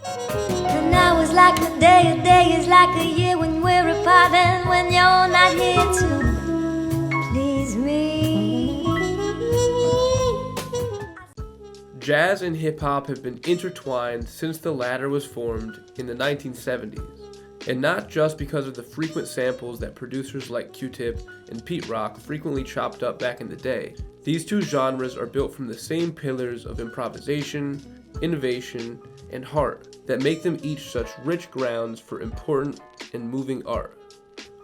And now is like a day is like a year when we're apart and when you're not here to please me. Jazz and hip-hop have been intertwined since the latter was formed in the 1970s. And not just because of the frequent samples that producers like Q-Tip and Pete Rock frequently chopped up back in the day. These two genres are built from the same pillars of improvisation, innovation, and heart that make them each such rich grounds for important and moving art.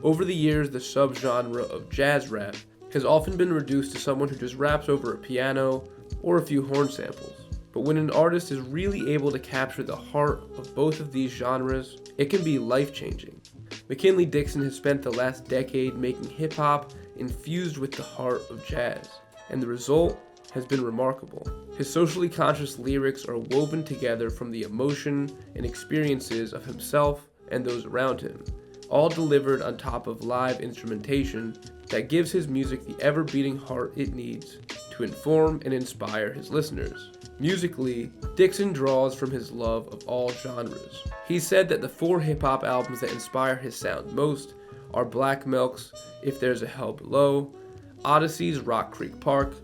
Over the years, the subgenre of jazz rap has often been reduced to someone who just raps over a piano or a few horn samples. But when an artist is really able to capture the heart of both of these genres, it can be life-changing. McKinley Dixon has spent the last decade making hip-hop infused with the heart of jazz, and the result has been remarkable. His socially conscious lyrics are woven together from the emotion and experiences of himself and those around him, all delivered on top of live instrumentation that gives his music the ever-beating heart it needs to inform and inspire his listeners. Musically, Dixon draws from his love of all genres. He said that the 4 hip-hop albums that inspire his sound most are Black Milk's If There's a Hell Below, Odyssey's Rock Creek Park,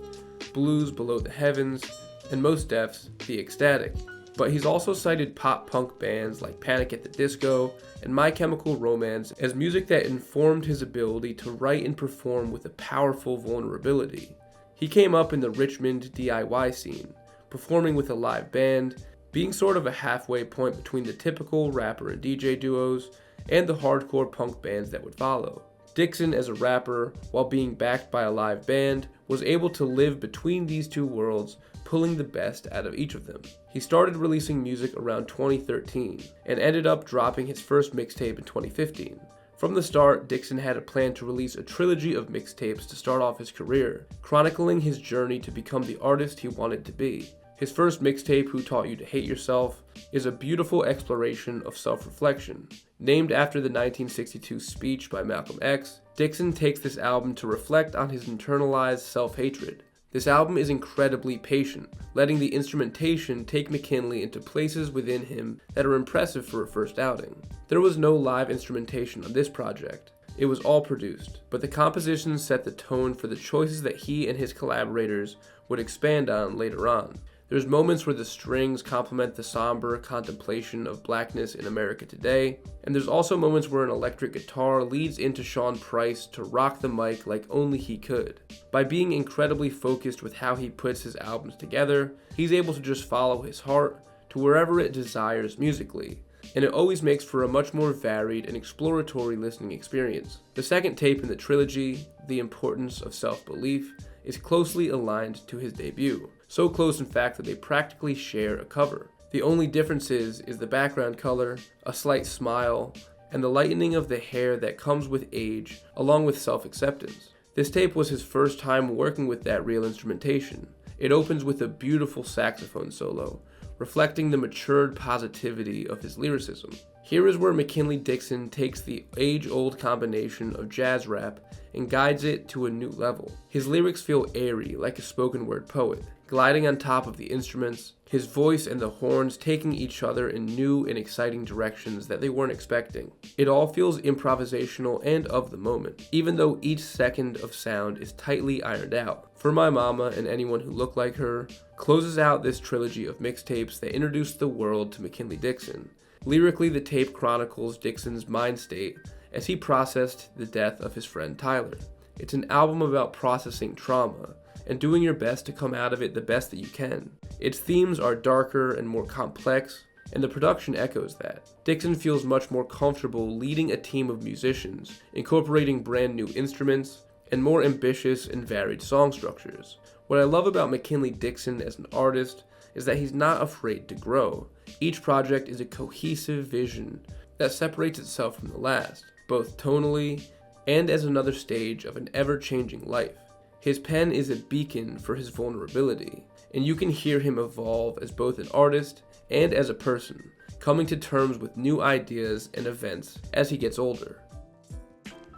Blues Below the Heavens, and Mos Def's The Ecstatic. But he's also cited pop-punk bands like Panic! At the Disco and My Chemical Romance as music that informed his ability to write and perform with a powerful vulnerability. He came up in the Richmond DIY scene, performing with a live band, being sort of a halfway point between the typical rapper and DJ duos and the hardcore punk bands that would follow. Dixon, as a rapper, while being backed by a live band, was able to live between these two worlds, pulling the best out of each of them. He started releasing music around 2013 and ended up dropping his first mixtape in 2015. From the start, Dixon had a plan to release a trilogy of mixtapes to start off his career, chronicling his journey to become the artist he wanted to be. His first mixtape, Who Taught You to Hate Yourself, is a beautiful exploration of self-reflection. Named after the 1962 speech by Malcolm X, Dixon takes this album to reflect on his internalized self-hatred. This album is incredibly patient, letting the instrumentation take McKinley into places within him that are impressive for a first outing. There was no live instrumentation on this project. It was all produced, but the compositions set the tone for the choices that he and his collaborators would expand on later on. There's moments where the strings complement the somber contemplation of blackness in America today, and there's also moments where an electric guitar leads into Sean Price to rock the mic like only he could. By being incredibly focused with how he puts his albums together, he's able to just follow his heart to wherever it desires musically, and it always makes for a much more varied and exploratory listening experience. The second tape in the trilogy, The Importance of Self-Belief, is closely aligned to his debut. So close, in fact, that they practically share a cover. The only difference is the background color, a slight smile, and the lightening of the hair that comes with age, along with self-acceptance. This tape was his first time working with that real instrumentation. It opens with a beautiful saxophone solo, reflecting the matured positivity of his lyricism. Here is where McKinley Dixon takes the age-old combination of jazz rap and guides it to a new level. His lyrics feel airy, like a spoken-word poet, gliding on top of the instruments, his voice and the horns taking each other in new and exciting directions that they weren't expecting. It all feels improvisational and of the moment, even though each second of sound is tightly ironed out. For My Mama and Anyone Who Looked Like Her closes out this trilogy of mixtapes that introduced the world to McKinley Dixon. Lyrically, the tape chronicles Dixon's mind state as he processed the death of his friend Tyler. It's an album about processing trauma and doing your best to come out of it the best that you can. Its themes are darker and more complex, and the production echoes that. Dixon feels much more comfortable leading a team of musicians, incorporating brand new instruments, and more ambitious and varied song structures. What I love about McKinley Dixon as an artist is that he's not afraid to grow. Each project is a cohesive vision that separates itself from the last, both tonally and as another stage of an ever-changing life. His pen is a beacon for his vulnerability, and you can hear him evolve as both an artist and as a person, coming to terms with new ideas and events as he gets older.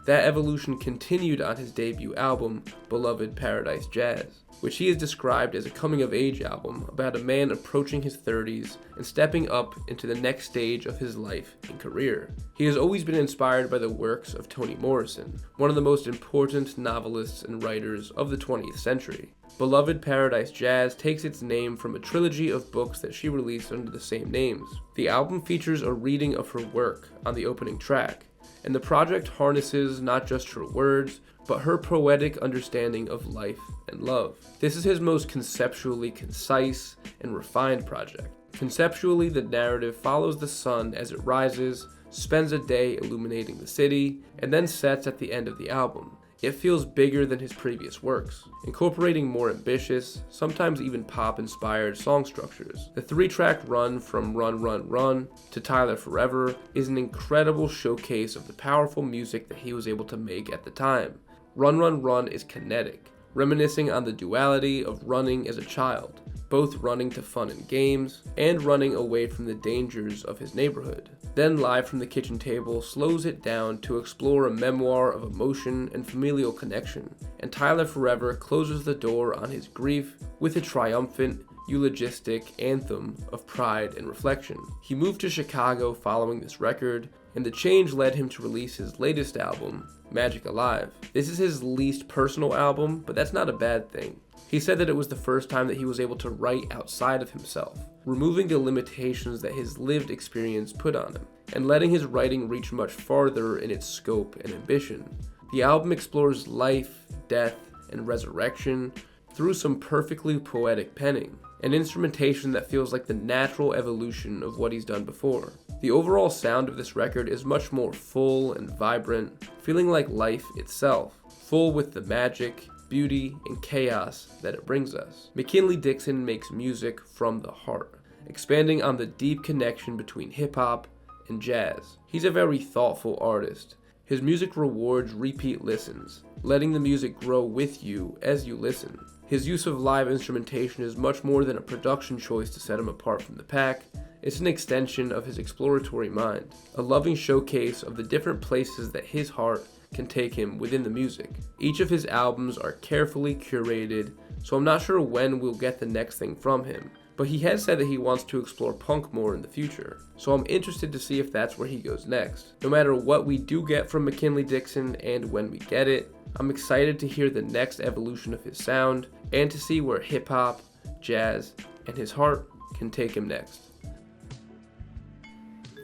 That evolution continued on his debut album, Beloved Paradise Jazz, which he has described as a coming-of-age album about a man approaching his 30s and stepping up into the next stage of his life and career. He has always been inspired by the works of Toni Morrison, one of the most important novelists and writers of the 20th century. Beloved Paradise Jazz takes its name from a trilogy of books that she released under the same names. The album features a reading of her work on the opening track, and the project harnesses not just her words, but her poetic understanding of life and love. This is his most conceptually concise and refined project. Conceptually, the narrative follows the sun as it rises, spends a day illuminating the city, and then sets at the end of the album. It feels bigger than his previous works, incorporating more ambitious, sometimes even pop-inspired song structures. The 3-track run from Run Run Run to Tyler Forever is an incredible showcase of the powerful music that he was able to make at the time. Run Run Run is kinetic, reminiscing on the duality of running as a child, both running to fun and games, and running away from the dangers of his neighborhood. Then Live from the Kitchen Table slows it down to explore a memoir of emotion and familial connection, and Tyler Forever closes the door on his grief with a triumphant, eulogistic anthem of pride and reflection. He moved to Chicago following this record, and the change led him to release his latest album, Magic Alive. This is his least personal album, but that's not a bad thing. He said that it was the first time that he was able to write outside of himself, removing the limitations that his lived experience put on him, and letting his writing reach much farther in its scope and ambition. The album explores life, death, and resurrection through some perfectly poetic penning, an instrumentation that feels like the natural evolution of what he's done before. The overall sound of this record is much more full and vibrant, feeling like life itself, full with the magic, beauty, and chaos that it brings us. McKinley Dixon makes music from the heart, expanding on the deep connection between hip-hop and jazz. He's a very thoughtful artist. His music rewards repeat listens, letting the music grow with you as you listen. His use of live instrumentation is much more than a production choice to set him apart from the pack. It's an extension of his exploratory mind, a loving showcase of the different places that his heart can take him within the music. Each of his albums are carefully curated, so I'm not sure when we'll get the next thing from him, but he has said that he wants to explore punk more in the future, so I'm interested to see if that's where he goes next. No matter what we do get from McKinley Dixon and when we get it, I'm excited to hear the next evolution of his sound and to see where hip-hop, jazz, and his heart can take him next.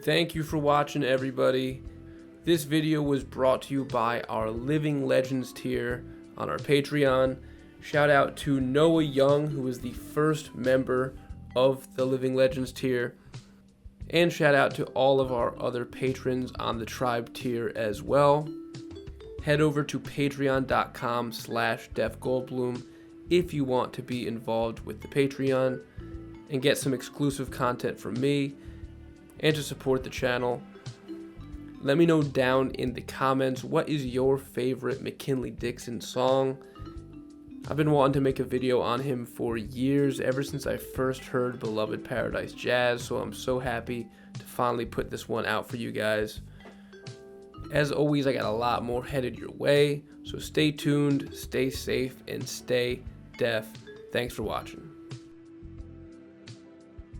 Thank you for watching, everybody. This video was brought to you by our Living Legends tier on our Patreon. Shout out to Noah Young, who was the first member of the Living Legends tier. And shout out to all of our other patrons on the Tribe tier as well. Head over to patreon.com/DefGoldblum if you want to be involved with the Patreon and get some exclusive content from me and to support the channel. Let me know down in the comments, what is your favorite McKinley Dixon song? I've been wanting to make a video on him for years, ever since I first heard Beloved Paradise Jazz, so I'm so happy to finally put this one out for you guys. As always, I got a lot more headed your way, so stay tuned, stay safe, and stay def. Thanks for watching.